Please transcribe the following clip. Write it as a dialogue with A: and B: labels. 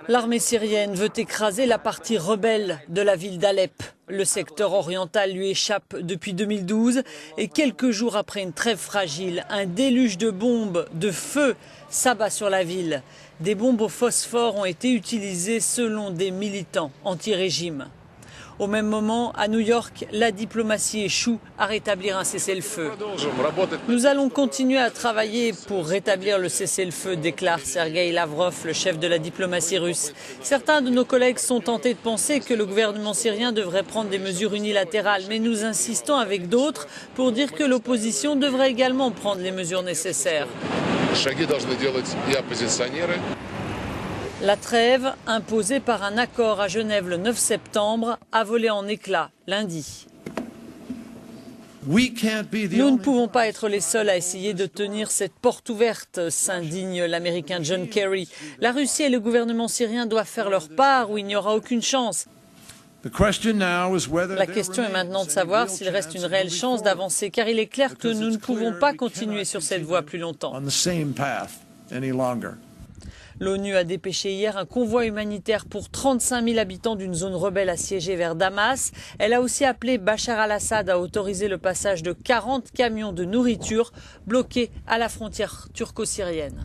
A: L'armée syrienne veut écraser la partie rebelle de la ville d'Alep. Le secteur oriental lui échappe depuis 2012 et quelques jours après une trêve fragile, un déluge de bombes, de feu s'abat sur la ville. Des bombes au phosphore ont été utilisées selon des militants anti-régime. Au même moment, à New York, la diplomatie échoue à rétablir un cessez-le-feu. Nous allons continuer à travailler pour rétablir le cessez-le-feu, déclare Sergueï Lavrov, le chef de la diplomatie russe. Certains de nos collègues sont tentés de penser que le gouvernement syrien devrait prendre des mesures unilatérales, mais nous insistons avec d'autres pour dire que l'opposition devrait également prendre les mesures nécessaires. La trêve, imposée par un accord à Genève le 9 septembre, a volé en éclats lundi. Nous ne pouvons pas être les seuls à essayer de tenir cette porte ouverte, s'indigne l'Américain John Kerry. La Russie et le gouvernement syrien doivent faire leur part ou il n'y aura aucune chance. La question est maintenant de savoir s'il reste une réelle chance d'avancer, car il est clair que nous ne pouvons pas continuer sur cette voie plus longtemps. L'ONU a dépêché hier un convoi humanitaire pour 35 000 habitants d'une zone rebelle assiégée vers Damas. Elle a aussi appelé Bachar al-Assad à autoriser le passage de 40 camions de nourriture bloqués à la frontière turco-syrienne.